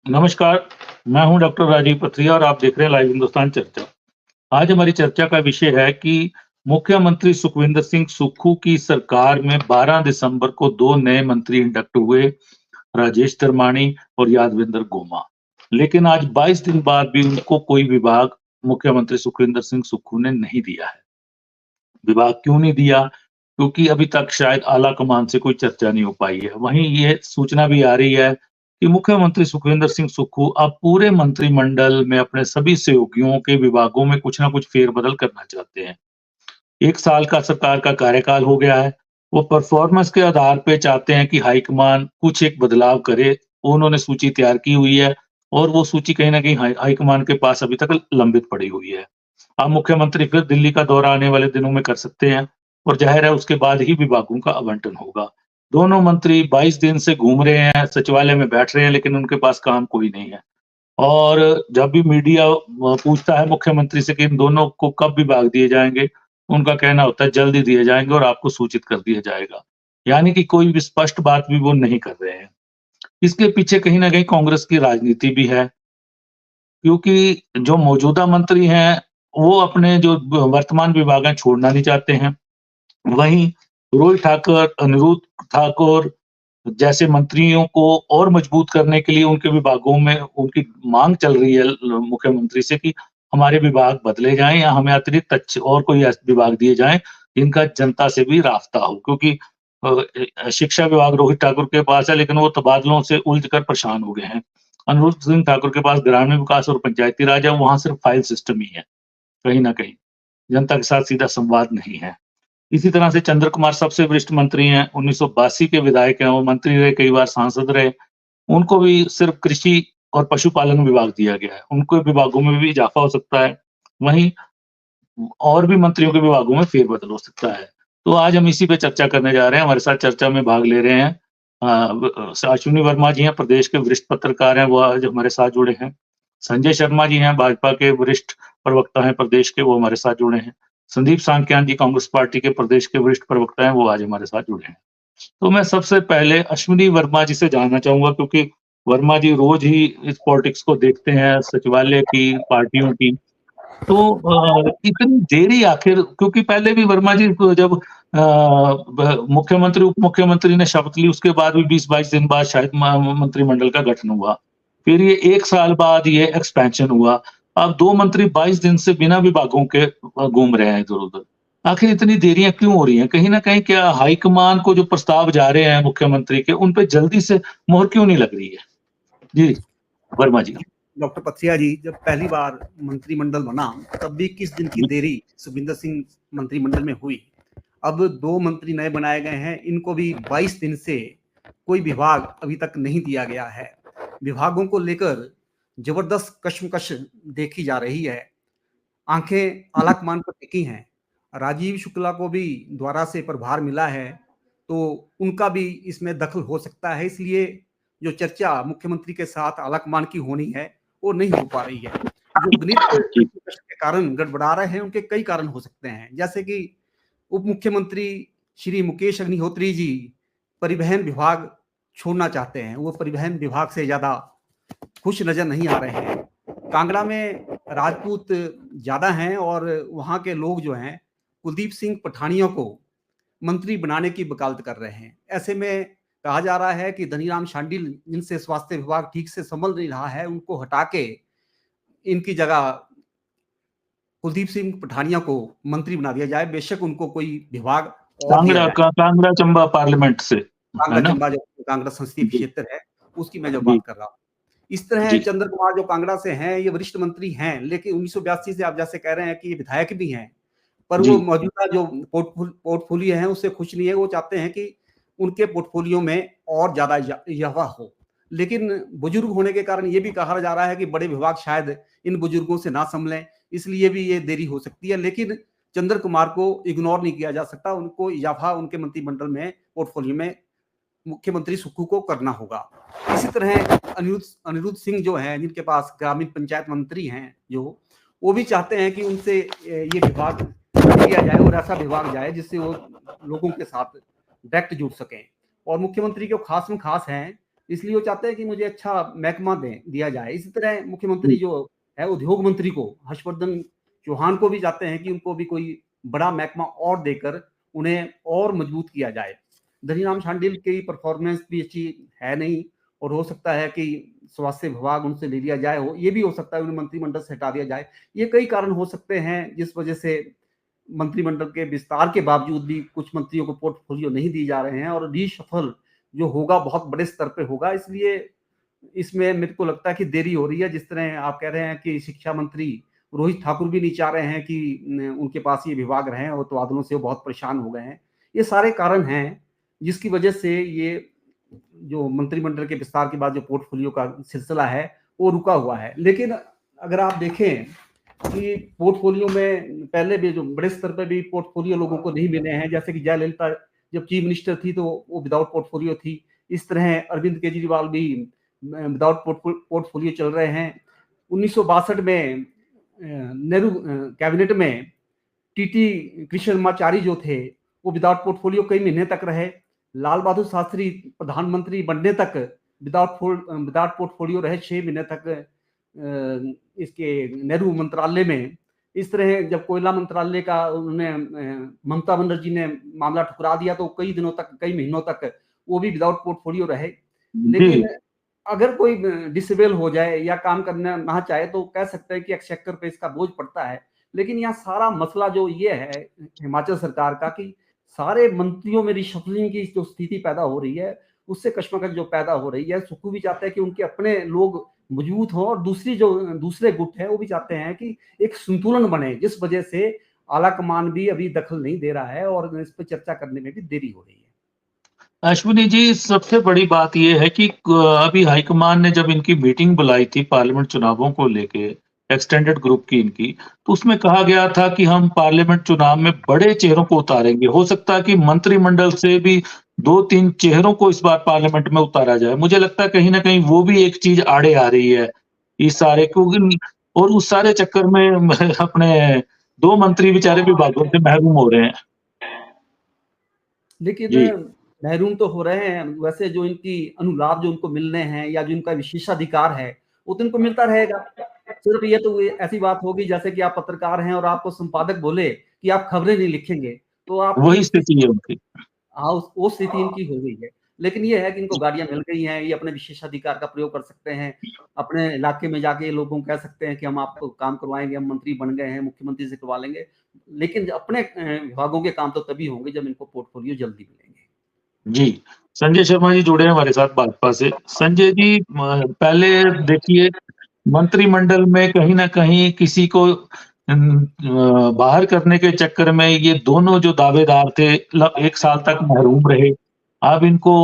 नमस्कार, मैं हूं डॉक्टर राजीव पथरिया और आप देख रहे हैं लाइव हिंदुस्तान चर्चा। आज हमारी चर्चा का विषय है कि मुख्यमंत्री सुखविंदर सिंह सुक्खू की सरकार में 12 दिसंबर को 2 नए मंत्री इंडक्ट हुए, राजेश धर्माणी और यादविंदर गोमा। लेकिन आज 22 दिन बाद भी उनको कोई विभाग मुख्यमंत्री सुखविंदर सिंह सुक्खू ने नहीं दिया है। विभाग क्यों नहीं दिया? क्योंकि अभी तक शायद आला कमान से कोई चर्चा नहीं हो पाई है। वहीं ये सूचना भी आ रही है कि मुख्यमंत्री सुखविंदर सिंह सुक्खू अब पूरे मंत्रिमंडल में अपने सभी सहयोगियों के विभागों में कुछ ना कुछ फेरबदल करना चाहते हैं। 1 साल का सरकार का कार्यकाल हो गया है। वो परफॉर्मेंस के आधार पे चाहते हैं कि हाईकमान कुछ एक बदलाव करे। उन्होंने सूची तैयार की हुई है और वो सूची कहीं न कहीं हाईकमान के पास अभी तक लंबित पड़ी हुई है। अब मुख्यमंत्री फिर दिल्ली का दौरा आने वाले दिनों में कर सकते हैं और ज़ाहिर है उसके बाद ही विभागों का आवंटन होगा। दोनों मंत्री 22 दिन से घूम रहे हैं, सचिवालय में बैठ रहे हैं, लेकिन उनके पास काम कोई नहीं है। और जब भी मीडिया पूछता है मुख्यमंत्री से कि इन दोनों को कब विभाग दिए जाएँगे, उनका कहना होता है जल्द ही दिए जाएँगे और आपको सूचित कर दिया जाएगा। यानी कि कोई भी स्पष्ट बात भी वो नहीं कर रहे हैं। इसके पीछे कहीं न कहीं कांग्रेस की राजनीति भी है, क्योंकि जो मौजूदा मंत्री हैं, वो अपने जो वर्तमान विभाग हैं छोड़ना नहीं चाहते हैं। वहीं रोहित ठाकुर, अनिरुद्ध ठाकुर जैसे मंत्रियों को और मजबूत करने के लिए उनके विभागों में उनकी माँग चल रही है मुख्यमंत्री से कि हमारे विभाग बदले जाएँ या हमें अतिरिक्त और कोई ऐसे विभाग दिए जाएँ, जिनका जनता से भी राब्ता हो। क्योंकि शिक्षा विभाग रोहित ठाकुर के पास है, लेकिन वो तबादलों से उलझ कर परेशान हो गए हैं। अनिरुद्ध सिंह ठाकुर के पास ग्रामीण विकास और पंचायती राज है, वहाँ सिर्फ फाइल सिस्टम ही है, कहीं न कहीं। जनता के साथ सीधा संवाद नहीं है। इसी तरह से चंद्र कुमार सबसे वरिष्ठ मंत्री हैं, 1982 के विधायक हैं, वो मंत्री रहे, कई बार सांसद रहे। उनको भी सिर्फ कृषि और पशुपालन विभाग दिया गया है, उनके विभागों में भी इजाफा हो सकता है। वहीं और भी मंत्रियों के विभागों में फेरबदल हो सकता है। तो आज हम इसी पे चर्चा करने जा रहे हैं, हमारे साथ चर्चा में भाग ले रहे हैं अश्विनी वर्मा जी हैं, प्रदेश के वरिष्ठ पत्रकार हैं, वो आज हमारे साथ जुड़े हैं। संजय शर्मा जी हैं, भाजपा के वरिष्ठ प्रवक्ता हैं प्रदेश के, वो हमारे साथ जुड़े हैं। संदीप सांख्यान जी कांग्रेस पार्टी के प्रदेश के वरिष्ठ प्रवक्ता हैं, वो आज हमारे साथ जुड़े हैं। तो मैं सबसे पहले अश्विनी वर्मा जी से जानना चाहूँगा, क्योंकि वर्मा जी रोज़ ही इस पॉलिटिक्स को देखते हैं, सचिवालय की, पार्टियों की। तो इतनी देरी आखिर, क्योंकि पहले भी वर्मा जी को जब मुख्यमंत्री उप मुख्यमंत्री ने शपथ ली, उसके बाद भी 20-22 दिन बाद शायद मंत्रिमंडल का गठन हुआ। फिर ये 1 साल बाद ये एक्सपेंशन हुआ। अब 2 मंत्री 22 दिन से बिना विभागों के घूम रहे हैं इधर-उधर। आखिर इतनी देरियां क्यों हो रही हैं? कहीं ना कहीं क्या हाईकमान को जो प्रस्ताव जा रहे हैं मुख्यमंत्री के, उन पे जल्दी से मोहर क्यों नहीं लग रही है? जी, वर्मा जी। डॉक्टर पथरिया जी, जब पहली बार मंत्रिमंडल बना तब भी 21 दिन की देरी सुखविंदर सिंह मंत्रिमंडल में हुई। अब 2 मंत्री नए बनाए गए हैं, इनको भी 22 दिन से कोई विभाग अभी तक नहीं दिया गया है। विभागों को लेकर जबरदस्त कश्मकश देखी जा रही है। आंखें आलाकमान पर टिकी हैं। राजीव शुक्ला को भी द्वारा से प्रभार मिला है, तो उनका भी इसमें दखल हो सकता है। इसलिए जो चर्चा मुख्यमंत्री के साथ आलाकमान की होनी है, वो नहीं हो पा रही है। जो गणित के कारण गड़बड़ा रहे हैं, उनके कई कारण हो सकते हैं। जैसे कि उप मुख्यमंत्री श्री मुकेश अग्निहोत्री जी परिवहन विभाग छोड़ना चाहते हैं। वो परिवहन विभाग से ज्यादा खुश नजर नहीं आ रहे हैं। कांगड़ा में राजपूत ज्यादा हैं और वहां के लोग जो हैं कुलदीप सिंह पठानिया को मंत्री बनाने की वकालत कर रहे हैं। ऐसे में कहा जा रहा है कि धनीराम शांडिल, जिनसे स्वास्थ्य विभाग ठीक से संभल नहीं रहा है, उनको हटा के इनकी जगह कुलदीप सिंह पठानिया को मंत्री बना दिया जाए। बेशक उनको कोई विभाग और दिया जाए। कांगड़ा चंबा पार्लियामेंट से, है कांगड़ा ना? चंबा जो कांगड़ा संसदीय जी, क्षेत्र है, उसकी मैं जो जी, बात कर रहा हूँ। इस तरह जी, चंद्र कुमार जो कांगड़ा से हैं, ये वरिष्ठ मंत्री हैं, लेकिन 1982 से आप जैसे कह रहे हैं कि ये विधायक भी हैं, पर वो जी। मौजूदा जो पोर्टफोलियो है उससे खुश नहीं है। वो चाहते हैं कि उनके पोर्टफोलियो में और ज्यादा इजाफा हो। लेकिन बुजुर्ग होने के कारण ये भी कहा जा रहा है कि बड़े विभाग शायद इन बुजुर्गों से ना संभलें, इसलिए भी ये देरी हो सकती है। लेकिन चंद्र कुमार को इग्नोर नहीं किया जा सकता। उनको इजाफा उनके मंत्रिमंडल में, पोर्टफोलियो में मुख्यमंत्री सुक्खू को करना होगा। इसी तरह अनिरुद्ध सिंह जो हैं, जिनके पास ग्रामीण पंचायत मंत्री हैं, जो वो भी चाहते हैं कि उनसे ये विभाग दिया जाए और ऐसा विभाग जाए जिससे वो लोगों के साथ डायरेक्ट जुड़ सकें। और मुख्यमंत्री जो खास में खास हैं, इसलिए वो चाहते हैं कि मुझे अच्छा महकमा दिया जाए। इसी तरह मुख्यमंत्री जो है उद्योग मंत्री को, हर्षवर्धन चौहान को भी चाहते हैं कि उनको भी कोई बड़ा महकमा और देकर उन्हें और मजबूत किया जाए। धनीराम शांडिल की परफॉर्मेंस भी अच्छी है नहीं, और हो सकता है कि स्वास्थ्य विभाग उनसे ले लिया जाए, हो ये भी हो सकता है उन्हें मंत्रिमंडल से हटा दिया जाए। ये कई कारण हो सकते हैं जिस वजह से मंत्रिमंडल के विस्तार के बावजूद भी कुछ मंत्रियों को पोर्टफोलियो नहीं दिए जा रहे हैं, और रीशफल जो होगा बहुत बड़े स्तर पे होगा। इसलिए इसमें मेरे को लगता है कि देरी हो रही है। जिस तरह आप कह रहे हैं कि शिक्षा मंत्री रोहित ठाकुर भी नहीं चाह रहे हैं कि उनके पास ये विभाग रहे, और तबादलों से वो बहुत परेशान हो गए हैं। ये सारे कारण हैं जिसकी वजह से ये जो मंत्रिमंडल के विस्तार के बाद जो पोर्टफोलियो का सिलसिला है वो रुका हुआ है। लेकिन अगर आप देखें कि पोर्टफोलियो में पहले भी जो बड़े स्तर पर भी पोर्टफोलियो लोगों को नहीं मिले हैं, जैसे कि जयललिता जब चीफ मिनिस्टर थी तो वो विदाउट पोर्टफोलियो थी। इस तरह अरविंद केजरीवाल भी विदाउट पोर्टफोलियो चल रहे हैं। 1962 में नेहरू कैबिनेट में टीटी कृष्णमाचारी जो थे वो विदाउट पोर्टफोलियो कई महीने तक रहे। लाल बहादुर शास्त्री प्रधानमंत्री बनने तक विदाउट पोर्टफोलियो रहे 6 महीने तक इसके नेहरू मंत्रालय में। इस तरह जब कोयला मंत्रालय का उन्होंने ममता बनर्जी ने मामला ठुकरा दिया तो कई दिनों तक, कई महीनों तक वो भी विदाउट पोर्टफोलियो रहे। लेकिन अगर कोई डिसेबल हो जाए या काम करना ना चाहे तो कह सकते हैं कि एक्सचेकर पे इसका बोझ पड़ता है। लेकिन यहाँ सारा मसला जो ये है हिमाचल सरकार का कि सारे मंत्रियों में रिशफलिंग की जो स्थिति पैदा हो रही है उससे कश्मकश जो पैदा हो रही है। सुक्खू भी चाहते हैं कि उनके अपने लोग मजबूत हों, और दूसरे गुट है वो भी चाहते हैं कि एक संतुलन बने, जिस वजह से आला कमान भी अभी दखल नहीं दे रहा है और इस पर चर्चा करने में भी देरी हो रही है। अश्विनी जी, सबसे बड़ी बात ये है कि अभी हाईकमान ने जब इनकी मीटिंग बुलाई थी पार्लियामेंट चुनावों को लेके, एक्सटेंडेड ग्रुप की इनकी, तो उसमें कहा गया था कि हम पार्लियामेंट चुनाव में बड़े चेहरों को उतारेंगे। हो सकता है कि मंत्रिमंडल से भी 2-3 चेहरों को इस बार पार्लियामेंट में उतारा जाए। मुझे लगता है कहीं न कहीं वो भी एक चीज़ आड़े आ रही है, इस सारे क्योंकि और उस सारे चक्कर में अपने 2 मंत्री बेचारे विभागों से महरूम हो रहे हैं। लेकिन जी। महरूम तो हो रहे हैं, वैसे जो इनकी अनुलाभ जो उनको मिलने हैं या जो इनका विशेषाधिकार है वो तो इनको मिलता रहेगा। सिर्फ ये तो ऐसी बात होगी जैसे कि आप पत्रकार हैं और आपको संपादक बोले कि आप खबरें नहीं लिखेंगे तो आप वही स्थिति है उनकी। हाँ, वो स्थिति इनकी हो गई है। लेकिन ये है कि इनको गाड़ियां मिल गई हैं, ये अपने विशेषाधिकार का प्रयोग कर सकते हैं। अपने इलाके में जाके लोगों को कह सकते हैं कि हम आपको काम करवाएंगे, हम मंत्री बन गए हैं, मुख्यमंत्री से करवा लेंगे। लेकिन अपने विभागों के काम तो तभी होंगे जब इनको पोर्टफोलियो जल्दी मिलेंगे। जी, संजय शर्मा जी जुड़े हैं हमारे साथ भाजपा से। संजय जी, पहले देखिए मंत्रिमंडल में कहीं न कहीं किसी को बाहर करने के चक्कर में ये दोनों जो दावेदार थे 1 साल तक महरूम रहे। अब इनको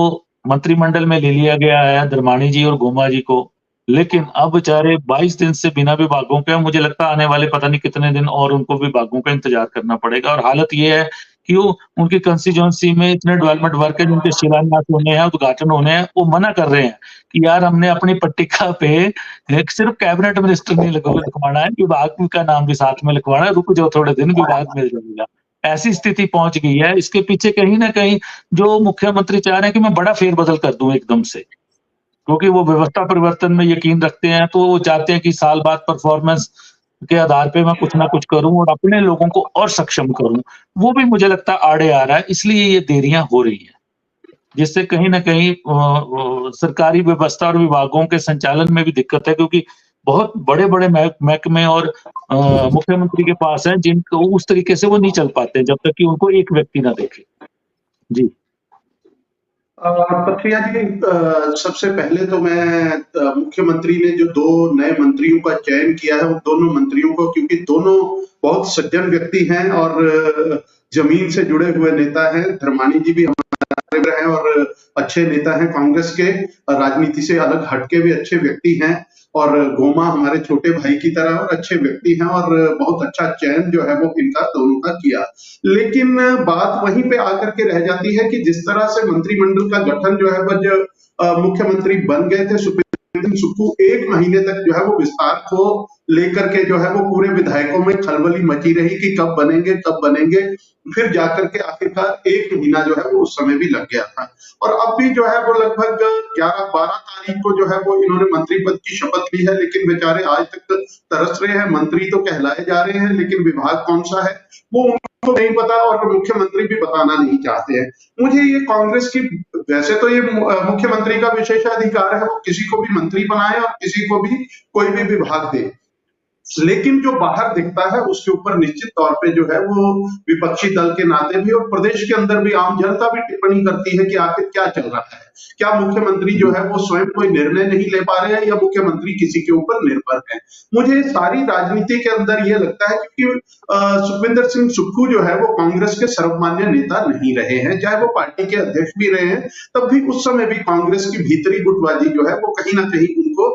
मंत्रिमंडल में ले लिया गया है, धर्माणी जी और गोमा जी को। लेकिन अब बेचारे 22 दिन से बिना विभागों के, मुझे लगता है आने वाले पता नहीं कितने दिन और उनको विभागों का इंतज़ार करना पड़ेगा। और हालत ये है कि वो उनकी कंस्टिट्यूएंसी में इतने डेवलपमेंट वर्क है जिनके शिलान्यास होने हैं, उद्घाटन होने हैं, वो मना कर रहे हैं कि यार हमने अपनी पट्टिका पे एक सिर्फ कैबिनेट मिनिस्टर नहीं लिखवाना है, विभाग का नाम भी साथ में लिखवाना है, रुक जाओ थोड़े दिन विभाग मिल जाएगा। ऐसी स्थिति पहुंच गई है। इसके पीछे कहीं न कहीं जो मुख्यमंत्री चाह रहे हैं कि मैं बड़ा फेरबदल कर दूं एकदम से, क्योंकि वो व्यवस्था परिवर्तन में यकीन रखते हैं, तो वो चाहते हैं कि साल बाद परफॉर्मेंस के आधार पे मैं कुछ ना कुछ करूं और अपने लोगों को और सक्षम करूं। वो भी मुझे लगता है आड़े आ रहा है, इसलिए ये देरियां हो रही हैं, जिससे कहीं न कहीं सरकारी व्यवस्था और विभागों के संचालन में भी दिक्कत है, क्योंकि बहुत बड़े-बड़े महकमे और मुख्यमंत्री के पास हैं जिनको उस तरीके से वो नहीं चल पाते जब तक कि उनको एक व्यक्ति ना देखे। जी। पथरिया जी, सबसे पहले तो मैं मुख्यमंत्री ने जो 2 नए मंत्रियों का चयन किया है, उन दोनों मंत्रियों को, क्योंकि दोनों बहुत सज्जन व्यक्ति हैं और जमीन से जुड़े हुए नेता हैं। धर्माणी जी भी हमारे हैं और अच्छे नेता हैं, कांग्रेस के राजनीति से अलग हटके भी अच्छे व्यक्ति हैं, और गोमा हमारे छोटे भाई की तरह और अच्छे व्यक्ति हैं, और बहुत अच्छा चयन जो है वो इनका दोनों का किया। लेकिन बात वहीं पे आकर के रह जाती है कि जिस तरह से मंत्रिमंडल का गठन जो है वो जो मुख्यमंत्री बन गए थे सुक्खू, 1 महीने तक जो है वो विस्तार को लेकर के जो है वो पूरे विधायकों में खलबली मची रही कि कब बनेंगे कब बनेंगे। फिर जाकर के आखिरकार 1 महीना जो है वो उस समय भी लग गया था। और अब भी जो है वो लगभग 11-12 तारीख को जो है वो इन्होंने मंत्री पद की शपथ ली है, लेकिन बेचारे आज तक तरस रहे हैं। मंत्री तो कहलाए जा रहे हैं, लेकिन विभाग कौन सा है वो उनको नहीं पता और मुख्यमंत्री भी बताना नहीं चाहते हैं। मुझे ये कांग्रेस की, वैसे तो ये मुख्यमंत्री का विशेषाधिकार है, वो किसी को भी मंत्री बनाए और किसी को भी कोई भी विभाग दे, लेकिन जो बाहर दिखता है उसके ऊपर निश्चित तौर पे जो है वो विपक्षी दल के नाते भी और प्रदेश के अंदर भी आम जनता भी टिप्पणी करती है कि आखिर क्या चल रहा है। क्या मुख्यमंत्री जो है वो स्वयं कोई निर्णय नहीं ले पा रहे हैं या मुख्यमंत्री किसी के ऊपर निर्भर है। मुझे सारी राजनीति के अंदर ये लगता है क्योंकि सुखविंदर सिंह सुक्खू जो है वो कांग्रेस के सर्वमान्य नेता नहीं रहे हैं, चाहे वो पार्टी के अध्यक्ष भी रहे हैं, तब भी उस समय भी कांग्रेस की भीतरी गुटबाजी जो है वो कहीं ना कहीं उनको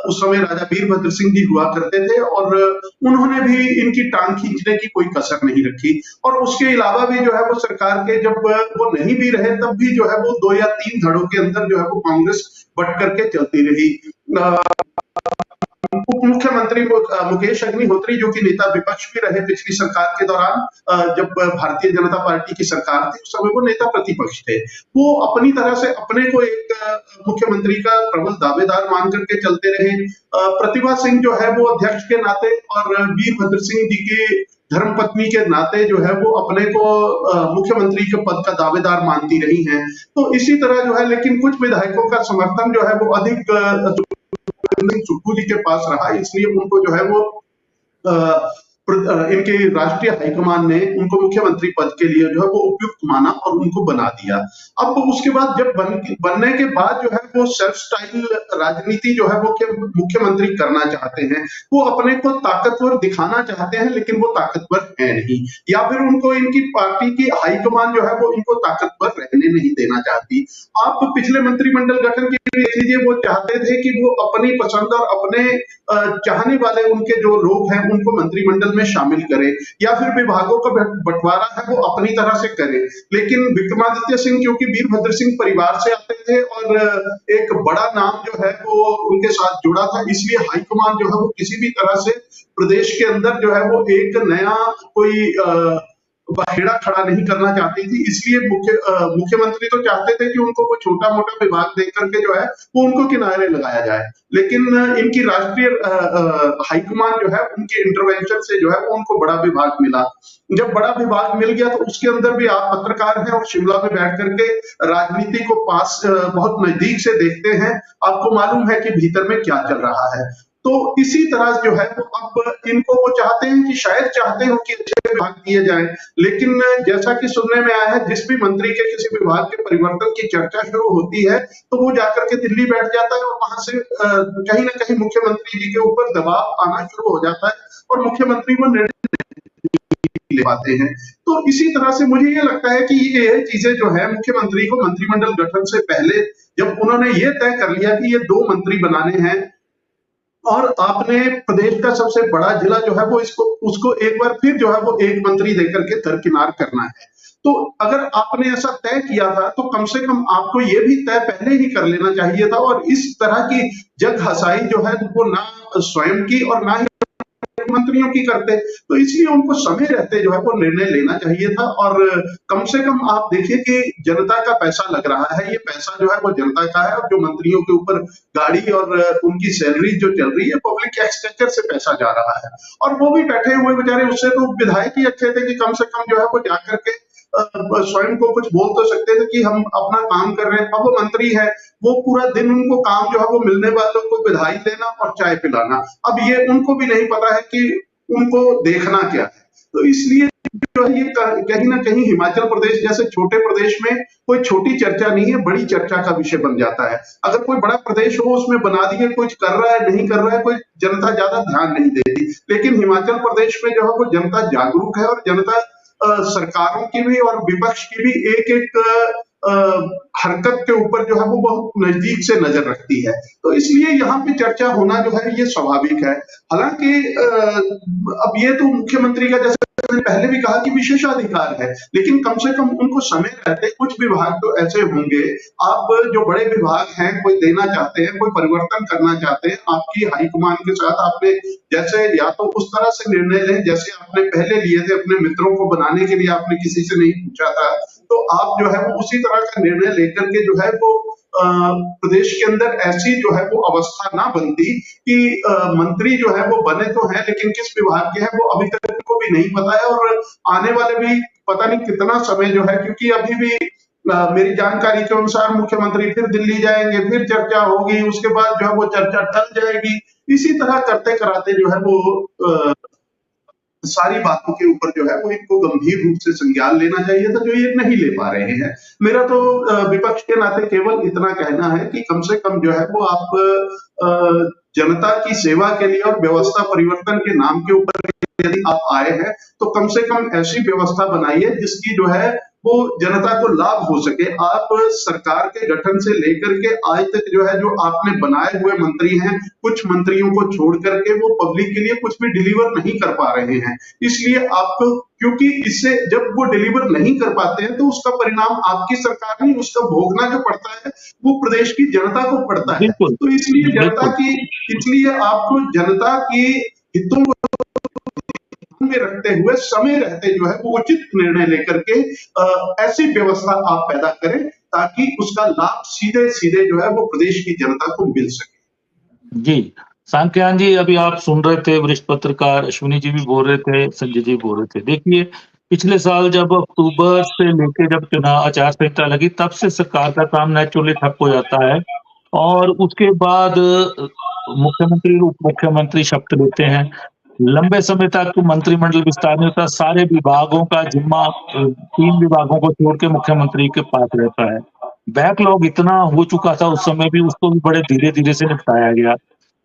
उस समय राजा वीरभद्र सिंह जी हुआ करते थे और उन्होंने भी इनकी टांग खींचने की कोई कसर नहीं रखी। और उसके अलावा भी जो है वो सरकार के जब वो नहीं भी रहे तब भी जो है वो 2 या 3 धड़ों के अंदर जो है वो कांग्रेस बट करके चलती रही। उप मुख्यमंत्री मुकेश अग्निहोत्री जो कि नेता विपक्ष भी रहे पिछली सरकार के दौरान, जब भारतीय जनता पार्टी की सरकार थी उस समय वो नेता प्रतिपक्ष थे। वो अपनी तरह से अपने को एक मुख्यमंत्री का प्रबल दावेदार मान करके चलते रहे। प्रतिभा सिंह जो है वो अध्यक्ष के नाते और वीरभद्र सिंह जी की धर्मपत्नी के नाते जो है वो अपने को मुख्यमंत्री के पद का दावेदार मानती रही हैं। तो इसी तरह जो है, लेकिन कुछ विधायकों का समर्थन जो है वो अधिक सुक्खू जी के पास रहा, इसलिए उनको जो है वो इनके राष्ट्रीय हाईकमान ने उनको मुख्यमंत्री पद के लिए जो है वो उपयुक्त माना और उनको बना दिया। अब उसके बाद जब बनने के बाद जो है वो सेल्फ स्टाइल राजनीति जो है वो मुख्यमंत्री करना चाहते हैं, वो अपने को ताकतवर दिखाना चाहते हैं, लेकिन वो ताकतवर है नहीं, या फिर उनको इनकी पार्टी की हाईकमान जो है वो इनको ताकतवर रहने नहीं देना चाहती। आप पिछले मंत्रिमंडल गठन की देख लीजिए, वो चाहते थे कि वो अपनी पसंद और अपने चाहने वाले उनके जो लोग हैं उनको मंत्रिमंडल में शामिल करे, या फिर विभागों का बंटवारा है वो अपनी तरह से करे। लेकिन विक्रमादित्य सिंह क्योंकि वीरभद्र सिंह परिवार से आते थे और एक बड़ा नाम जो है वो उनके साथ जुड़ा था, इसलिए हाईकमान जो है वो किसी भी तरह से प्रदेश के अंदर जो है वो एक नया कोई बहेड़ा खड़ा नहीं करना चाहती थी। इसलिए मुख्यमंत्री तो चाहते थे कि उनको कोई छोटा मोटा विभाग देख करके जो है वो उनको किनारे लगाया जाए, लेकिन इनकी राष्ट्रीय हाईकमान जो है उनके इंटरवेंशन से जो है वो उनको बड़ा विभाग मिला। जब बड़ा विभाग मिल गया तो उसके अंदर भी आप पत्रकार हैं और शिमला में बैठ करके राजनीति को पास बहुत नजदीक से देखते हैं, आपको मालूम है कि भीतर में क्या चल रहा है। तो इसी तरह जो है वो अब इनको वो चाहते हैं कि शायद चाहते हो कि अच्छे विभाग दिए जाएं, लेकिन जैसा कि सुनने में आया है जिस भी मंत्री के किसी विभाग के परिवर्तन की चर्चा शुरू होती है तो वो जाकर के दिल्ली बैठ जाता है और वहां से कहीं ना कहीं मुख्यमंत्री जी के ऊपर दबाव आना शुरू हो जाता है और मुख्यमंत्री वो निर्णय ले पाते हैं। तो इसी तरह से मुझे ये लगता है कि ये चीजें जो है मुख्यमंत्री को मंत्रिमंडल गठन से पहले जब उन्होंने ये तय कर लिया कि ये 2 मंत्री बनाने हैं और आपने प्रदेश का सबसे बड़ा जिला जो है वो उसको एक बार फिर जो है वो एक मंत्री देकर के दरकिनार करना है, तो अगर आपने ऐसा तय किया था तो कम से कम आपको ये भी तय पहले ही कर लेना चाहिए था। और इस तरह की जग हसाई जो है वो ना स्वयं की और ना ही मंत्रियों की करते, तो इसलिए उनको समय रहते जो है वो निर्णय लेना चाहिए था। और कम से कम आप देखिए कि जनता का पैसा लग रहा है, ये पैसा जो है वो जनता का है और जो मंत्रियों के ऊपर गाड़ी और उनकी सैलरी जो चल रही है पब्लिक एक्सचेकर से पैसा जा रहा है और वो भी बैठे हुए बेचारे, उससे तो विधायक ही अच्छे थे कि कम से कम जो है वो जाकर के स्वयं को कुछ बोल तो सकते थे कि हम अपना काम कर रहे हैं। अब वो मंत्री है, वो पूरा दिन उनको काम जो है वो मिलने वालों को बधाई देना और चाय पिलाना, अब ये उनको भी नहीं पता है कि उनको देखना क्या है। तो इसलिए जो है ये कहीं ना कहीं हिमाचल प्रदेश जैसे छोटे प्रदेश में कोई छोटी चर्चा नहीं है, बड़ी चर्चा का विषय बन जाता है। अगर कोई बड़ा प्रदेश हो उसमें बना दिए कुछ कर रहा है नहीं कर रहा है, कोई जनता ज्यादा ध्यान नहीं देती, लेकिन हिमाचल प्रदेश में जो है वो जनता जागरूक है और जनता सरकारों की भी और विपक्ष की भी एक एक हरकत के ऊपर जो है वो बहुत नजदीक से नजर रखती है। तो इसलिए यहाँ पे चर्चा होना जो है ये स्वाभाविक है। हालांकि अब ये तो मुख्यमंत्री का, जैसे मैंने पहले भी कहा, कि विशेषाधिकार है, लेकिन कम से कम उनको समय रहते कुछ विभाग तो ऐसे होंगे, आप जो बड़े विभाग हैं कोई देना चाहते हैं, कोई परिवर्तन करना चाहते हैं, आपकी हाईकमान के साथ आपने जैसे या तो उस तरह से निर्णय लें जैसे आपने पहले लिए थे, अपने मित्रों को बनाने के लिए आपने किसी से नहीं पूछा था, तो आप जो है वो उसी तरह का निर्णय लेकर के जो है वो प्रदेश के अंदर ऐसी जो है वो अवस्था ना बनती कि मंत्री जो है वो बने तो हैं लेकिन किस विभाग के हैं वो अभी तक को भी नहीं पता है, और आने वाले भी पता नहीं कितना समय जो है, क्योंकि अभी भी मेरी जानकारी के अनुसार मुख्यमंत्री फिर दिल्ली जाएंगे, फिर चर्चा होगी, उसके बाद जो है वो चर्चा टल जाएगी। इसी तरह करते कराते जो है वो सारी बातों के ऊपर जो है वो इनको गंभीर रूप से संज्ञान लेना चाहिए था, जो ये नहीं ले पा रहे हैं। मेरा तो विपक्ष के नाते केवल इतना कहना है कि कम से कम जो है वो आप जनता की सेवा के लिए और व्यवस्था परिवर्तन के नाम के ऊपर यदि आप आए हैं तो कम से कम ऐसी व्यवस्था बनाइए जिसकी जो है वो जनता को लाभ हो सके। आप सरकार के गठन से लेकर के आज तक जो है जो आपने बनाए हुए मंत्री हैं, कुछ मंत्रियों को छोड़ करके वो पब्लिक के लिए कुछ भी डिलीवर नहीं कर पा रहे हैं। इसलिए आपको, क्योंकि इससे जब वो डिलीवर नहीं कर पाते हैं तो उसका परिणाम आपकी सरकार नहीं, उसका भोगना जो पड़ता है वो प्रदेश की जनता को पड़ता है। तो इसलिए आपको जनता की हितों को में रखते हुए समय रहते जो है वो उचित निर्णय लेकर के ऐसी व्यवस्था आप पैदा करें ताकि उसका लाभ सीधे सीधे जो है वो प्रदेश की जनता को मिल सके। जी, सांख्यान जी, अभी आप सुन रहे थे, वरिष्ठ पत्रकार अश्विनी जी भी बोल रहे थे, संजय जी बोल रहे थे। देखिए, पिछले साल जब अक्टूबर से लेके जब चुनाव आचार संहिता लगी तब से सरकार का काम नेचुरली ठप हो जाता है और उसके बाद मुख्यमंत्री उप मुख्यमंत्री शपथ लेते हैं। लंबे समय तक मंत्रिमंडल विस्तार नहीं होता, सारे विभागों का जिम्मा 3 विभागों को छोड़ के मुख्यमंत्री के पास रहता है। बैकलॉग इतना हो चुका था उस समय भी, उसको भी बड़े धीरे-धीरे से निपटाया गया।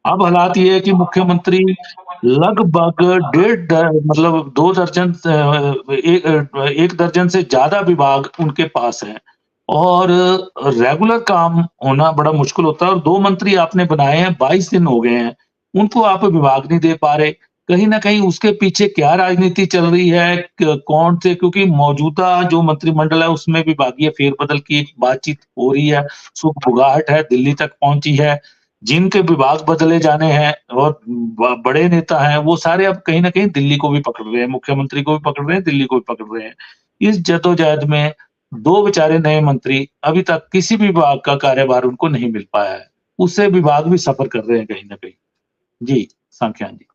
अब हालात ये है कि मुख्यमंत्री लगभग 2 दर्जन 1 दर्जन से ज्यादा विभाग उनके पास हैं और रेगुलर काम होना बड़ा मुश्किल होता है और 2 मंत्री आपने बनाए हैं, 22 दिन हो गए हैं, उनको आप विभाग नहीं दे पा रहे। कहीं न कहीं उसके पीछे क्या राजनीति चल रही है, कौन से, क्योंकि मौजूदा जो मंत्रिमंडल है उसमें विभागीय फेरबदल की एक बातचीत हो रही है, सुगबुगाहट है, दिल्ली तक पहुंची है। जिनके विभाग बदले जाने हैं और बड़े नेता हैं, वो सारे अब कहीं न कहीं दिल्ली को भी पकड़ रहे हैं, मुख्यमंत्री को भी पकड़ रहे हैं, दिल्ली को भी पकड़ रहे हैं। इस जद्दोजहद में 2 बेचारे नए मंत्री, अभी तक किसी भी विभाग का कार्यभार उनको नहीं मिल पाया है। उससे विभाग भी सफर कर रहे हैं कहीं न कहीं। जी, सांख्यान जी।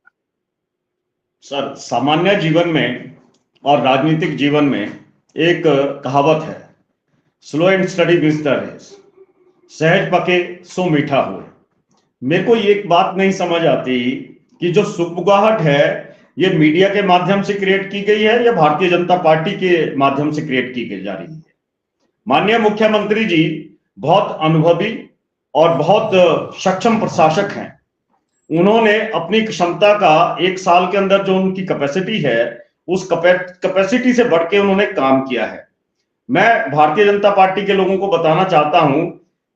सर, सामान्य जीवन में और राजनीतिक जीवन में एक कहावत है, slow and steady wins the race, सहज पके सो मीठा हुए। मेरे को एक बात नहीं समझ आती कि जो सुगबुगाहट है ये मीडिया के माध्यम से क्रिएट की गई है या भारतीय जनता पार्टी के माध्यम से क्रिएट की गई जा रही है। माननीय मुख्यमंत्री जी बहुत अनुभवी और बहुत सक्षम प्रशासक हैं। उन्होंने अपनी क्षमता का 1 साल के अंदर जो उनकी कैपेसिटी है उस कैपेसिटी से बढ़ के उन्होंने काम किया है। मैं भारतीय जनता पार्टी के लोगों को बताना चाहता हूं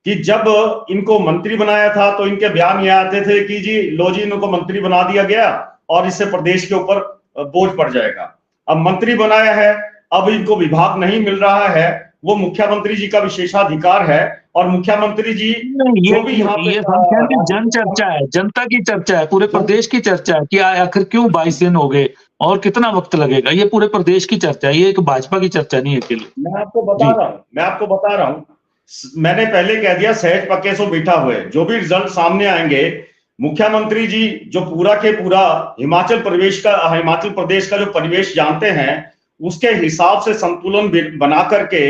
कि जब इनको मंत्री बनाया था तो इनके बयान ये आते थे कि जी लो जी इनको मंत्री बना दिया गया और इससे प्रदेश के ऊपर बोझ पड़ जाएगा। अब मंत्री बनाया है, अब इनको विभाग नहीं मिल रहा है, वो मुख्यमंत्री जी का विशेषाधिकार है और मुख्यमंत्री जी जो भी यहाँ पे जन चर्चा है, जनता की चर्चा है, पूरे प्रदेश की चर्चा है कि आखिर क्यों 22 दिन हो गए और कितना वक्त लगेगा। ये पूरे प्रदेश की चर्चा है, ये एक भाजपा की चर्चा नहीं है अकेले। मैं आपको बता रहा हूँ, मैंने पहले कह दिया सहज पके सो मीठा हुए। जो भी रिजल्ट सामने आएंगे, मुख्यमंत्री जी जो पूरा के पूरा हिमाचल प्रदेश का जो परिवेश जानते हैं उसके हिसाब से संतुलन बना करके,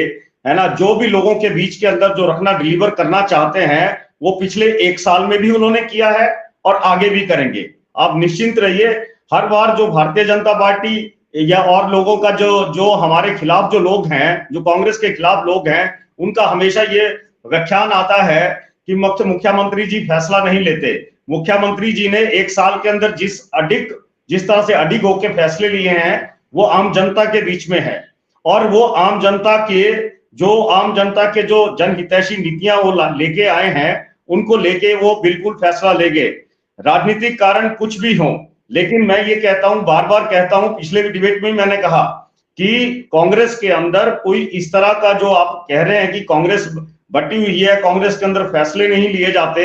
है ना, जो भी लोगों के बीच के अंदर जो रखना डिलीवर करना चाहते हैं वो पिछले 1 साल में भी उन्होंने किया है और आगे भी करेंगे। आप निश्चिंत रहिए। हर बार जो भारतीय जनता पार्टी या और लोगों का जो हमारे खिलाफ जो लोग हैं, जो कांग्रेस के खिलाफ लोग हैं, उनका हमेशा ये व्याख्यान आता है कि मुख्यमंत्री जी फैसला नहीं लेते। मुख्यमंत्री जी ने 1 साल के अंदर जिस तरह से अडिग होकर फैसले लिए हैं वो आम जनता के बीच में है और वो आम जनता के जो आम जनता के जो जनहितैषी नीतियां वो लेके आए हैं, उनको लेके वो बिल्कुल फैसला लेंगे। राजनीतिक कारण कुछ भी हो, लेकिन मैं ये कहता हूं, बार बार कहता हूं, पिछले डिबेट में मैंने कहा कि कांग्रेस के अंदर कोई इस तरह का जो आप कह रहे हैं कि कांग्रेस बटी हुई है, कांग्रेस के अंदर फैसले नहीं लिए जाते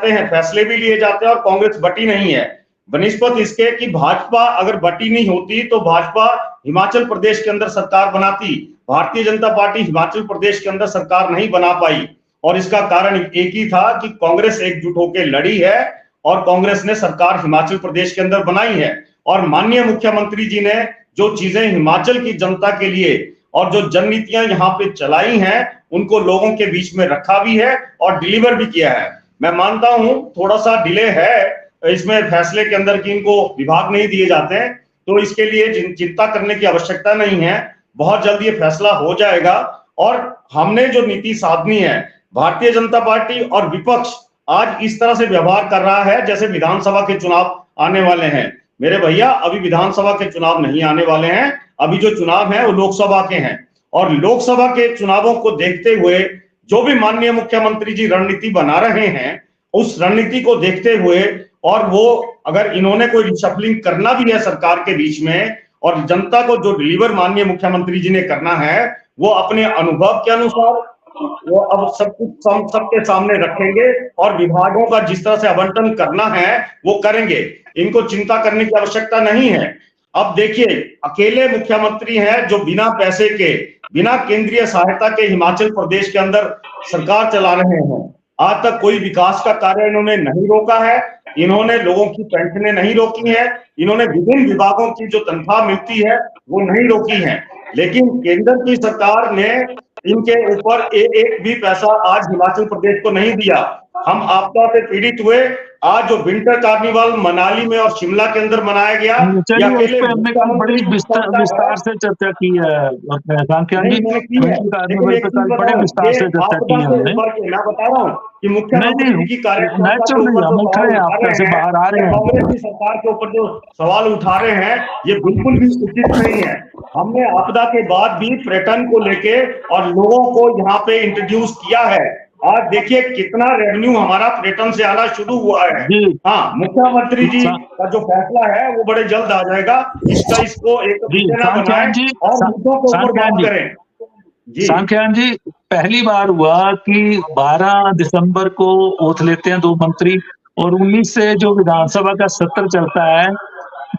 हैं, फैसले भी लिए जाते हैं और कांग्रेस बटी नहीं है। बनिस्बत इसके कि भाजपा अगर बटी नहीं होती तो भाजपा हिमाचल प्रदेश के अंदर सरकार बनाती। भारतीय जनता पार्टी हिमाचल प्रदेश के अंदर सरकार नहीं बना पाई और इसका कारण एक ही था कि कांग्रेस एकजुट होकर लड़ी है और कांग्रेस ने सरकार हिमाचल प्रदेश के अंदर बनाई है। और माननीय मुख्यमंत्री जी ने जो चीजें हिमाचल की जनता के लिए और जो जननीतियां यहाँ पे चलाई हैं, उनको लोगों के बीच में रखा भी है और डिलीवर भी किया है। मैं मानता हूं थोड़ा सा डिले है इसमें फैसले के अंदर कि इनको विभाग नहीं दिए जाते हैं, तो इसके लिए चिंता करने की आवश्यकता नहीं है। बहुत जल्दी ये फैसला हो जाएगा और हमने जो नीति साधनी है, भारतीय जनता पार्टी और विपक्ष आज इस तरह से व्यवहार कर रहा है जैसे विधानसभा के चुनाव आने वाले हैं। मेरे भैया, अभी विधानसभा के चुनाव नहीं आने वाले हैं, अभी जो चुनाव है वो लोकसभा के हैं और लोकसभा के चुनावों को देखते हुए जो भी माननीय मुख्यमंत्री जी रणनीति बना रहे हैं, उस रणनीति को देखते हुए और वो अगर इन्होंने कोई रिशफलिंग करना भी है सरकार के बीच में और जनता को जो डिलीवर माननीय मुख्यमंत्री जी ने करना है, वो अपने अनुभव के अनुसार वो अब सब कुछ सबके सामने रखेंगे और विभागों का जिस तरह से आवंटन करना है वो करेंगे। इनको चिंता करने की आवश्यकता नहीं है। अब देखिए, अकेले मुख्यमंत्री हैं जो बिना पैसे के, बिना केंद्रीय सहायता के हिमाचल प्रदेश के अंदर सरकार चला रहे हैं। आज तक कोई विकास का कार्य इन्होंने नहीं रोका है, इन्होंने लोगों की पेंशनें नहीं रोकी है, इन्होंने विभिन्न विभागों की जो तनख्वाह मिलती है वो नहीं रोकी है। लेकिन केंद्र की सरकार ने इनके ऊपर एक भी पैसा आज हिमाचल प्रदेश को नहीं दिया। हम आपदा से पीड़ित हुए। आज जो विंटर कार्निवल मनाली में और शिमला के अंदर मनाया गया, चलिए उस पे हमने कल बड़ी विस्तार से चर्चा की है। विंटर कार्निवल पे कल बड़े विस्तार से चर्चा की है हमने। मैं बता रहा हूँ कि मुख्यमंत्री की हम उठ रहे हैं, आपके से बाहर आ रहे हैं। कांग्रेस की सरकार के ऊपर जो सवाल उठा रहे हैं ये बिल्कुल भी उचित नहीं है। हमने आपदा के बाद भी पर्यटन को लेके और लोगों को यहाँ पे इंट्रोड्यूस किया है। आज देखिए कितना रेवेन्यू हमारा पर्यटन से आना शुरू हुआ है। हाँ, मुख्यमंत्री जी का जो फैसला है वो बड़े जल्द आ जाएगा। इसको एक सांख्यान जी, पहली बार हुआ कि 12 दिसंबर को ओथ लेते हैं दो मंत्री और 19 से जो विधानसभा का सत्र चलता है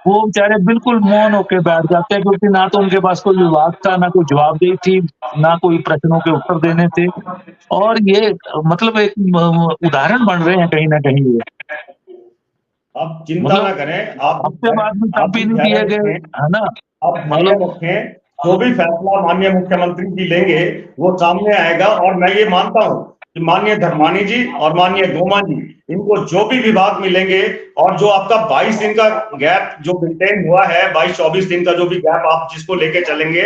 वो बेचारे बिल्कुल मौन होकर बैठ जाते हैं, क्योंकि ना तो उनके पास कोई विवाद था, ना कोई जवाबदेही थी, ना कोई प्रश्नों के उत्तर देने थे। और ये मतलब एक उदाहरण बन रहे हैं कहीं ना कहीं। ये आप चिंता ना करें, आप हफ्ते बाद में तब भी नहीं दिए गए, है ना। आप मतलब रखें, जो भी फैसला माननीय मुख्यमंत्री जी लेंगे वो सामने आएगा। और मैं ये मानता हूँ कि माननीय धर्मानी जी और माननीय गोमा जी, इनको जो भी विभाग मिलेंगे और जो आपका 22 दिन का गैप जो मेंटेन हुआ है, 22-24 दिन का जो भी गैप आप जिसको लेके चलेंगे,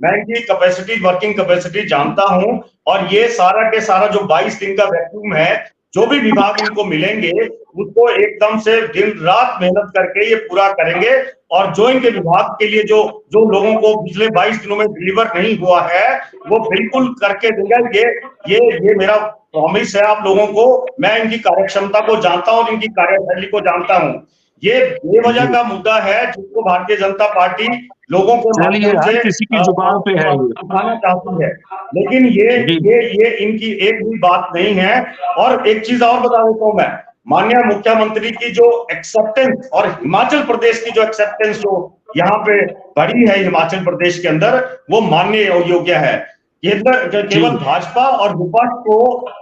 मैं इनकी कैपेसिटी, वर्किंग कैपेसिटी जानता हूं और ये सारा के सारा जो 22 दिन का वैक्यूम है, जो भी विभाग इनको मिलेंगे उसको एकदम से दिन रात मेहनत करके ये पूरा करेंगे। और जो इनके विभाग के लिए जो लोगों को पिछले 22 दिनों में डिलीवर नहीं हुआ है वो बिल्कुल करके देगा। ये मेरा प्रॉमिस है आप लोगों को। मैं इनकी कार्यक्षमता को जानता हूं और इनकी कार्यशैली को जानता हूं। ये बेवजह का मुद्दा है जिसको भारतीय जनता पार्टी लोगों के माध्यम से किसी की जुबान पे है उठाना चाहती है, लेकिन ये इनकी एक भी बात नहीं है। और एक चीज और बता देता हूं मैं, माननीय मुख्यमंत्री की जो एक्सेप्टेंस और हिमाचल प्रदेश की जो एक्सेप्टेंस जो यहाँ पे बढ़ी है हिमाचल प्रदेश के अंदर, वो माननीय योग्य है। केवल भाजपा और विपक्ष को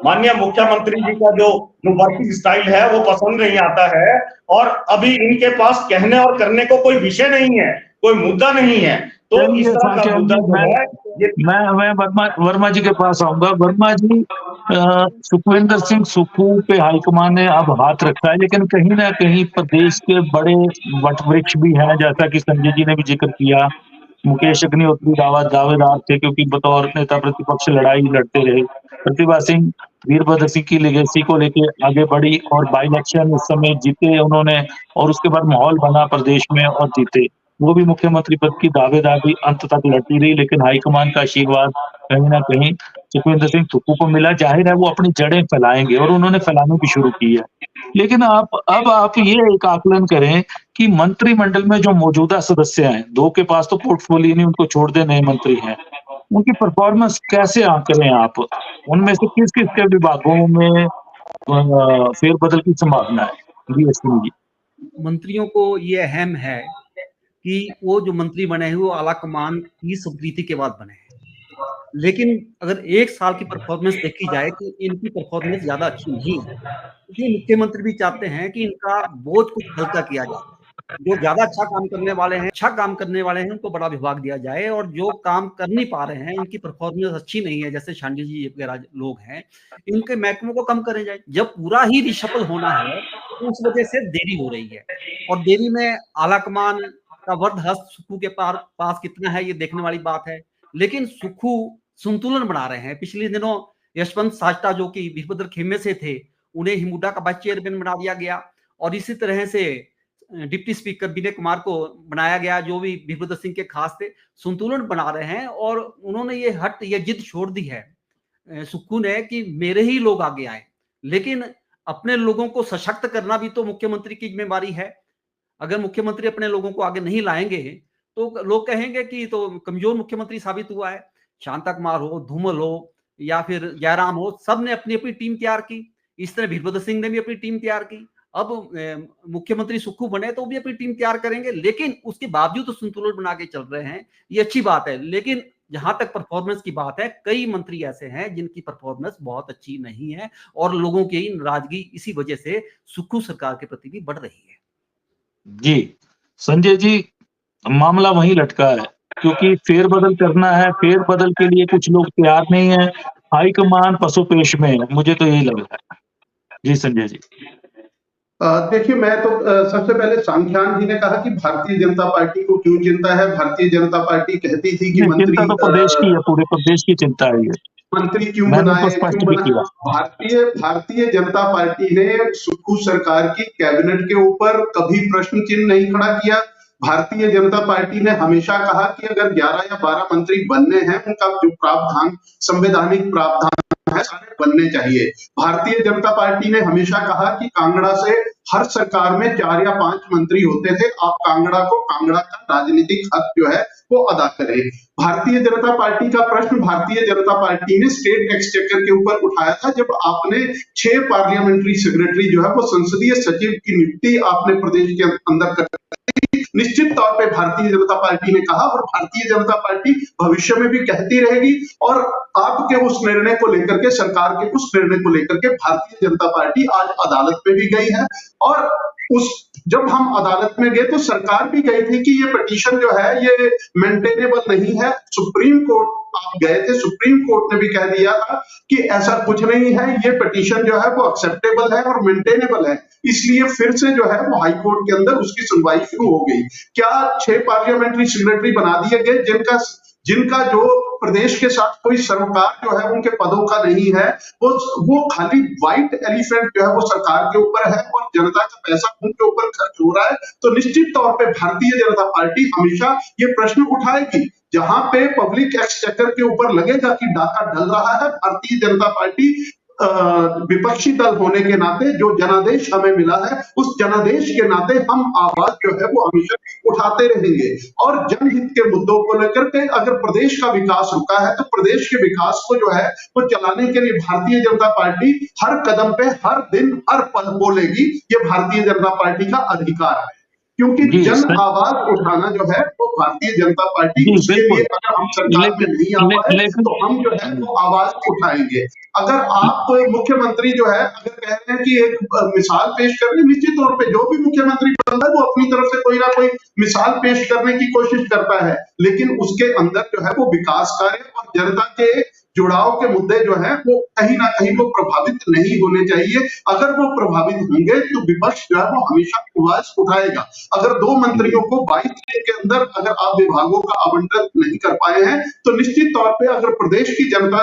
माननीय मुख्यमंत्री जी का जो वर्किंग स्टाइल है वो पसंद नहीं आता है और अभी इनके पास कहने और करने को कोई विषय नहीं है, कोई मुद्दा नहीं है। तो इस तरह का मुद्दा जो है मैं वर्मा जी के पास आऊंगा। वर्मा जी, सुखविंदर सिंह सुक्खू पे हाईकमान ने अब हाथ रखा है, लेकिन कहीं ना कहीं प्रदेश के बड़े वटवृक्ष भी हैं, जैसा कि संजय जी ने भी जिक्र किया। मुकेश अग्निहोत्री दावेदार थे क्योंकि बतौर नेता प्रतिपक्ष लड़ाई लड़ते रहे। प्रतिभा सिंह वीरभद्र सिंह की लेगेसी को लेके आगे बढ़ी और बाई इलेक्शन उस समय जीते उन्होंने और उसके बाद माहौल बना प्रदेश में और जीते। वो भी मुख्यमंत्री पद की दावेदारी अंत तक लड़ती रही, लेकिन हाईकमान का आशीर्वाद कहीं न कहीं सुखविंदर सिंह सुक्खू को मिला। ज़ाहिर है वो अपनी जड़ें फैलाएँगे और उन्होंने फैलानी भी शुरू की है। लेकिन अब आप ये एक आकलन करें कि मंत्रिमंडल में जो मौजूदा सदस्य हैं, 2 के पास तो पोर्टफोलियो नहीं, उनको छोड़ दें, नए मंत्री हैं। उनकी परफॉर्मेंस कैसे आँकड़ें आप? उनमें से किस-किस के विभागों में फेरबदल की संभावना है? जी, अश्विनी जी। मंत्रियों को ये अहम है कि वो जो मंत्री बने हैं वो आलाकमान की स्वीकृति के बाद बने हैं। लेकिन अगर 1 साल की परफॉर्मेंस देखी जाए तो इनकी परफॉर्मेंस ज़्यादा अच्छी नहीं है। इसलिए मुख्यमंत्री भी चाहते हैं कि इनका बोझ कुछ हल्का किया जाए। जो ज़्यादा अच्छा काम करने वाले हैं उनको बड़ा विभाग दिया जाए और जो काम कर नहीं पा रहे हैं, इनकी परफॉर्मेंस अच्छी नहीं है, जैसे शांडिल जी वगैरह लोग हैं, इनके महकमों को कम करे जाए। जब पूरा ही रिशफल होना है, तो उस वजह से देरी हो रही है और देरी में आलाकमान का वरदहस्त सुक्खू के पास कितना है, ये देखने वाली बात है। लेकिन सुक्खू संतुलन बना रहे हैं। पिछले दिनों यशवंत साजटा जो कि वीरभद्र खेमे से थे, उन्हें हिमुडा का वाइस चेयरमैन बना दिया गया और इसी तरह से डिप्टी स्पीकर विनय कुमार को बनाया गया, जो भी वीरभद्र सिंह के खास थे। संतुलन बना रहे हैं और उन्होंने ये जिद छोड़ दी है सुक्खू ने कि मेरे ही लोग आगे आए। लेकिन अपने लोगों को सशक्त करना भी तो मुख्यमंत्री की जिम्मेवारी है। अगर मुख्यमंत्री अपने लोगों को आगे नहीं लाएंगे तो लोग कहेंगे कि तो कमजोर मुख्यमंत्री साबित हुआ है। शांता कुमार हो, धूमल हो या फिर जयराम हो, सब ने अपनी अपनी टीम तैयार की। इस तरह वीरभद्र सिंह ने भी अपनी टीम तैयार की। अब मुख्यमंत्री सुक्खू बने तो वो भी अपनी टीम तैयार करेंगे, लेकिन उसके बावजूद तो संतुलन बना के चल रहे हैं, ये अच्छी बात है। लेकिन जहां तक परफॉर्मेंस की बात है, कई मंत्री ऐसे हैं जिनकी परफॉर्मेंस बहुत अच्छी नहीं है और लोगों की नाराजगी इसी वजह से सुक्खू सरकार के प्रति भी बढ़ रही है। जी, संजय जी, मामला वहीं लटका है क्योंकि फेरबदल करना है, फेरबदल के लिए कुछ लोग तैयार नहीं हैं, हाईकमान पसोपेश में है, मुझे तो यही लग रहा है। जी, संजय जी। देखिए, मैं तो सबसे पहले सांख्यान जी ने कहा कि भारतीय जनता पार्टी को क्यों चिंता है। भारतीय जनता पार्टी कहती थी कि नहीं, चिंता तो प्रदेश की है, पूरे प्रदेश की चिंता है ये। मंत्री क्यों मैंने बनाए, तो स्पष्ट भी किया। भारतीय जनता पार्टी ने सुक्खू सरकार की कैबिनेट के ऊपर कभी प्रश्न चिन्ह नहीं खड़ा किया। भारतीय जनता पार्टी ने हमेशा कहा कि अगर 11 या 12 मंत्री बनने हैं, उनका जो प्रावधान, संवैधानिक प्रावधान है, सारे बनने चाहिए। भारतीय जनता पार्टी ने हमेशा कहा कि कांगड़ा से हर सरकार में 4 या 5 मंत्री होते थे। आप कांगड़ा का राजनीतिक हक जो है वो अदा करें। भारतीय जनता पार्टी का प्रश्न भारतीय जनता पार्टी ने स्टेट एक्सचेकर के ऊपर उठाया था, जब आपने 6 पार्लियामेंट्री सेक्रेटरी जो है वो संसदीय सचिव की नियुक्ति आपने प्रदेश के अंदर कर निश्चित तौर पे भारतीय जनता पार्टी ने कहा और भारतीय जनता पार्टी भविष्य में भी कहती रहेगी। और आपके उस निर्णय को लेकर के, सरकार के उस निर्णय को लेकर के भारतीय जनता पार्टी आज अदालत में भी गई है। और जब हम अदालत में गए तो सरकार भी गई थी कि ये पिटीशन जो है ये मेंटेनेबल नहीं है। सुप्रीम कोर्ट आप गए थे, सुप्रीम कोर्ट ने भी कह दिया था कि ऐसा कुछ नहीं है, ये पिटीशन जो है वो एक्सेप्टेबल है और मेंटेनेबल है। इसलिए फिर से जो है वो हाई कोर्ट के अंदर उसकी सुनवाई शुरू हो गई। क्या 6 पार्लियामेंट्री सेक्रेटरी बना दिए गए जिनका जो प्रदेश के साथ कोई सरोकार जो है उनके पदों का नहीं है, वो खाली व्हाइट एलिफेंट जो है वो सरकार के ऊपर है और जनता का पैसा उनके ऊपर खर्च हो रहा है। तो निश्चित तौर पे भारतीय जनता पार्टी हमेशा ये प्रश्न उठाएगी। जहां पे पब्लिक एक्सचेकर के ऊपर लगेगा कि डाका ढल रहा है, भारतीय जनता पार्टी विपक्षी दल होने के नाते जो जनादेश हमें मिला है, उस जनादेश के नाते हम आवाज जो है वो हमेशा उठाते रहेंगे। और जनहित के मुद्दों को लेकर के अगर प्रदेश का विकास रुका है तो प्रदेश के विकास को जो है वो चलाने के लिए भारतीय जनता पार्टी हर कदम पे, हर दिन, हर पल बोलेगी। ये भारतीय जनता पार्टी का अधिकार है, क्योंकि जन आवाज उठाना जो है वो भारतीय जनता पार्टी, उसके लिए अगर हम सरकार में नहीं आ पाए तो हम जो है वो आवाज उठाएंगे। अगर आप मुख्यमंत्री जो है अगर कह रहे हैं कि एक मिसाल पेश कर रहे हैं, निश्चित तौर पे जो भी मुख्यमंत्री बनता है वो अपनी तरफ से कोई ना कोई मिसाल पेश करने की कोशिश करता है, लेकिन उसके अंदर जो है वो विकास कार्य और जनता के जुड़ाव के मुद्दे जो है वो कहीं ना कहीं वो प्रभावित नहीं होने चाहिए। अगर वो प्रभावित होंगे तो विपक्ष जो है वो हमेशा आवाज उठाएगा। अगर 2 मंत्रियों को 22 दिन के अंदर अगर आप विभागों का आवंटन नहीं कर पाए हैं तो निश्चित तौर पे अगर प्रदेश की जनता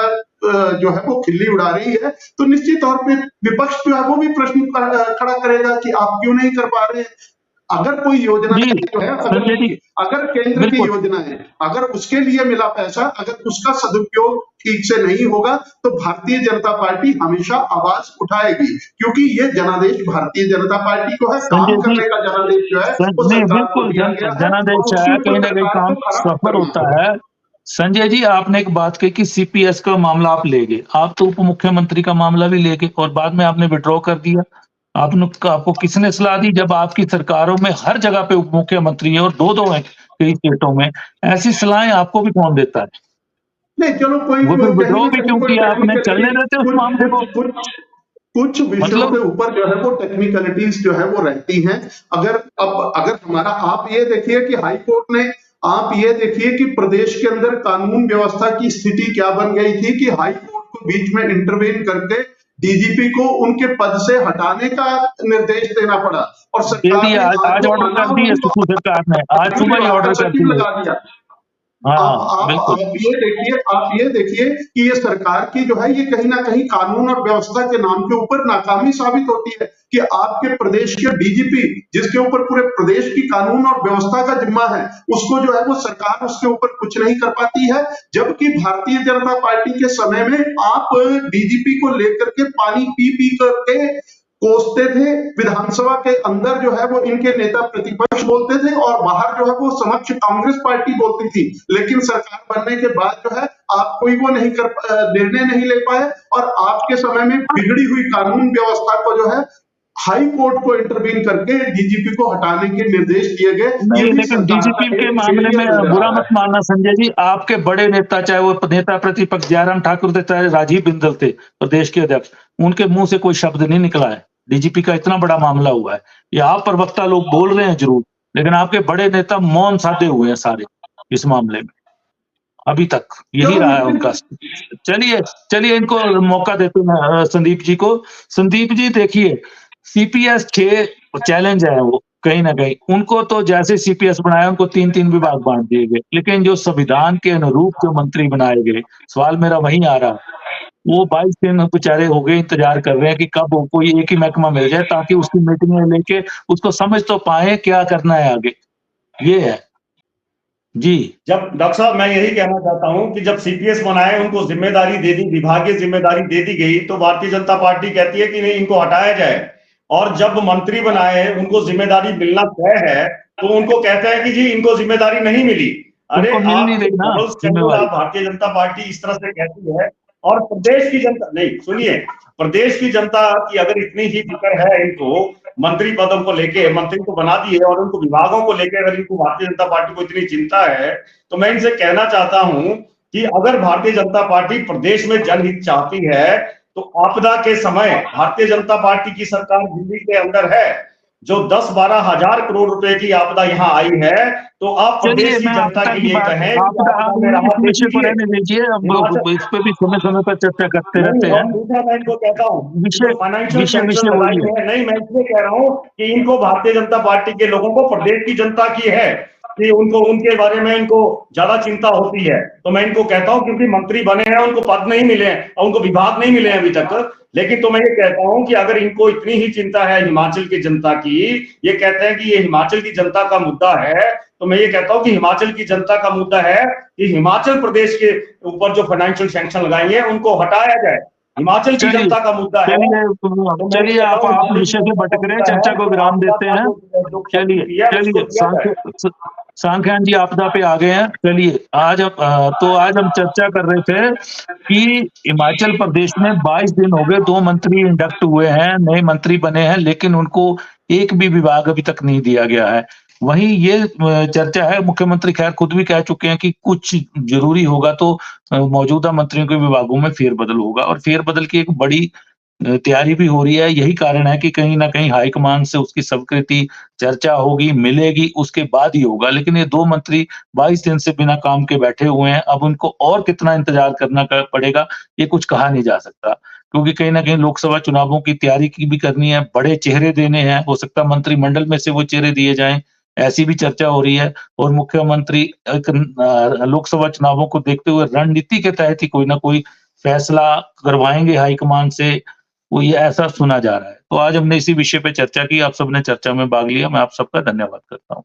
जो है वो खिल्ली उड़ा रही है तो निश्चित तौर पे विपक्ष जो है वो भी प्रश्न खड़ा करेगा कि आप क्यों नहीं कर पा रहे हैं। अगर कोई योजना जी जो है, संजय जी अगर केंद्र की बिल्कुल योजना है, अगर उसके लिए मिला पैसा, अगर उसका सदुपयोग ठीक से नहीं होगा तो भारतीय जनता पार्टी हमेशा आवाज उठाएगी, क्योंकि ये जनादेश भारतीय जनता पार्टी को है। काम संजय जी करने का जनादेश जो है वो नहीं सरकार को बिल्कुल दिया गया है जनादेश और उसके है, कहीं ऊपर ना कहीं सरकार काम को खरा सफल उतरना होता है। संजय जी आपने एक बात कही कि सीपीएस का मामला आप ले गए, आप तो उप मुख्यमंत्री का मामला भी ले गए और बाद में आपने विड्रॉ कर दिया। आपको किसने सलाह दी जब आपकी सरकारों में हर जगह पे उप मुख्यमंत्री है और दो हैं कई स्टेटों में, ऐसी सलाहें आपको भी कौन देता है? नहीं, चलो कोई वो फिर कहीं विड्रॉ ना भी कहीं क्यों कोई किया आपने? चलने टेक्निकलिटी देते उस कुछ मामले को। कुछ कुछ कुछ विषयों के मतलब ऊपर जो है वो टेक्निकलिटीज जो है वो रहती हैं। अगर हमारा आप ये देखिए कि हाई कोर्ट ने, आप ये देखिए कि प्रदेश के अंदर कानून व्यवस्था की स्थिति क्या बन गई थी कि हाई कोर्ट को बीच में इंटरवेन करके डीजीपी को उनके पद से हटाने का निर्देश देना पड़ा और दे सरकार दिया, ने आज आज जो ऑर्डर माना कर दिए उनको सुप्रीम सरकार ने, आज आयुष सुबह ही विभाग का ऑर्डर कर सचिव दिए। लगा दिया। हाँ बिल्कुल आप ये देखिए कि ये सरकार की जो है ये कहीं ना कहीं कानून और व्यवस्था के नाम के ऊपर नाकामी साबित होती है कि आपके प्रदेश के डीजीपी, जिसके ऊपर पूरे प्रदेश की कानून और व्यवस्था का जिम्मा है, उसको जो है वो सरकार उसके ऊपर कुछ नहीं कर पाती है। जबकि भारतीय जनता पार्टी के समय में आप डीजीपी को लेकर के पानी पी पी करके कोसते थे। विधानसभा के अंदर जो है वो इनके नेता प्रतिपक्ष बोलते थे और बाहर जो है वो समक्ष कांग्रेस पार्टी बोलती थी, लेकिन सरकार बनने के बाद जो है आप कोई वो निर्णय नहीं ले पाए और आपके समय में बिगड़ी हुई कानून व्यवस्था को जो है हाई कोर्ट को इंटरवीन करके डीजीपी को हटाने के निर्देश दिए गए। नहीं, ये भी लेकिन सरकार डीजीपी का के एक मामले फेलियर में नजर बुरा आ रहा मत मानना संजय जी, आपके बड़े नेता चाहे वो नेता प्रतिपक्ष जयराम ठाकुर थे चाहे राजीव बिंदल थे प्रदेश के अध्यक्ष, उनके मुंह से कोई शब्द नहीं निकला है। डीजीपी का इतना बड़ा मामला हुआ है, ये आप प्रवक्ता लोग बोल रहे हैं जरूर, लेकिन आपके बड़े नेता मौन साधे हुए हैं सारे इस मामले में, अभी तक यही रहा है उनका। चलिए इनको मौका देते हैं संदीप जी को। संदीप जी देखिए, सीपीएस 6 चैलेंज है वो कहीं ना कहीं, उनको तो जैसे सीपीएस बनाया उनको 3-3 विभाग बांट दिए गए, लेकिन जो संविधान के अनुरूप जो मंत्री बनाए गए, सवाल मेरा वहीं आ रहा, वो 22 दिन बेचारे हो गए इंतजार कर रहे हैं कि कब कोई एक ही महकमा मिल जाए ताकि उसकी मीटिंग लेके उसको समझ तो पाए क्या करना है आगे, ये है जी। जब डॉक्टर साहब मैं यही कहना चाहता हूं कि जब सीपीएस बनाए उनको जिम्मेदारी दे दी, विभागीय जिम्मेदारी दे दी गई, तो भारतीय जनता पार्टी कहती है कि नहीं इनको हटाया जाए, और जब मंत्री बनाए उनको जिम्मेदारी मिलना तय है तो उनको कहता है कि जी इनको जिम्मेदारी नहीं मिली। अरे उनको मिल आप नहीं रही ना डबल स्टैंडर्ड, जिम्मेवारी। आप भारतीय जनता पार्टी इस तरह से कहती है, और प्रदेश की जनता नहीं, सुनिए, प्रदेश की जनता की अगर इतनी ही फिक्र है इनको मंत्री पदों को लेके, मंत्री को बना दिए और उनको विभागों को लेके अगर इनको भारतीय जनता पार्टी को इतनी चिंता है, तो मैं इनसे कहना चाहता हूं कि अगर भारतीय जनता पार्टी प्रदेश में जनहित चाहती है तो आपदा के समय भारतीय जनता पार्टी की सरकार दिल्ली के अंदर है, जो 10-12 हजार करोड़ रुपए की आपदा यहाँ आई है, तो आप प्रदेश की जनता के लिए कहें इस विषय को रहने दीजिए, अब इस पे भी समय समय पर चर्चा करते रहते हैं। दूसरा मैं इनको कहता हूँ विषय बोलिए। नहीं, मैं इसलिए कह रहा हूँ कि इनको भारतीय जनता पार्टी के लोगों को प्रदेश की जनता की है कि उनको उनके बारे में इनको ज्यादा चिंता होती है, तो मैं इनको कहता हूं क्योंकि मंत्री बने हैं उनको पद नहीं मिले हैं और उनको विभाग नहीं मिले हैं अभी तक, लेकिन तो मैं ये कहता हूं कि अगर इनको इतनी ही चिंता है हिमाचल की जनता की, ये कहते हैं कि ये हिमाचल की जनता का मुद्दा है, तो मैं ये कहता हूं कि हिमाचल की जनता का मुद्दा है कि हिमाचल प्रदेश के ऊपर जो फाइनेंशियल सैंक्शन लगाई है उनको हटाया जाए, हिमाचल की जनता का मुद्दा है। चलिए आप विषय से भटक रहे हैं, चर्चा को विराम देते हैं। चलिए सांख्यान जी आपदा पे आ गए हैं। चलिए आज हम चर्चा कर रहे थे कि हिमाचल प्रदेश में 22 दिन हो गए, 2 मंत्री इंडक्ट हुए हैं, नए मंत्री बने हैं, लेकिन उनको एक भी विभाग अभी तक नहीं दिया गया है। वहीं ये चर्चा है, मुख्यमंत्री खैर खुद भी कह चुके हैं कि कुछ जरूरी होगा तो मौजूदा मंत्रियों के विभागों में फेरबदल होगा, और फेरबदल की एक बड़ी तैयारी भी हो रही है। यही कारण है कि कहीं ना कहीं हाईकमान से उसकी स्वीकृति चर्चा होगी, मिलेगी, उसके बाद ही होगा। लेकिन ये 2 मंत्री 22 दिन से बिना काम के बैठे हुए हैं, अब उनको और कितना इंतजार करना पड़ेगा ये कुछ कहा नहीं जा सकता, क्योंकि कहीं ना कहीं लोकसभा चुनावों की तैयारी की भी करनी है, बड़े चेहरे देने हैं, हो सकता है मंत्रिमंडल में से वो चेहरे दिए जाएं, ऐसी भी चर्चा हो रही है। और मुख्यमंत्री लोकसभा चुनावों को देखते हुए रणनीति के तहत ही कोई ना कोई फैसला करवाएंगे हाईकमान से, वो ये ऐसा सुना जा रहा है। तो आज हमने इसी विषय पे चर्चा की, आप सबने चर्चा में भाग लिया, मैं आप सबका धन्यवाद करता हूँ।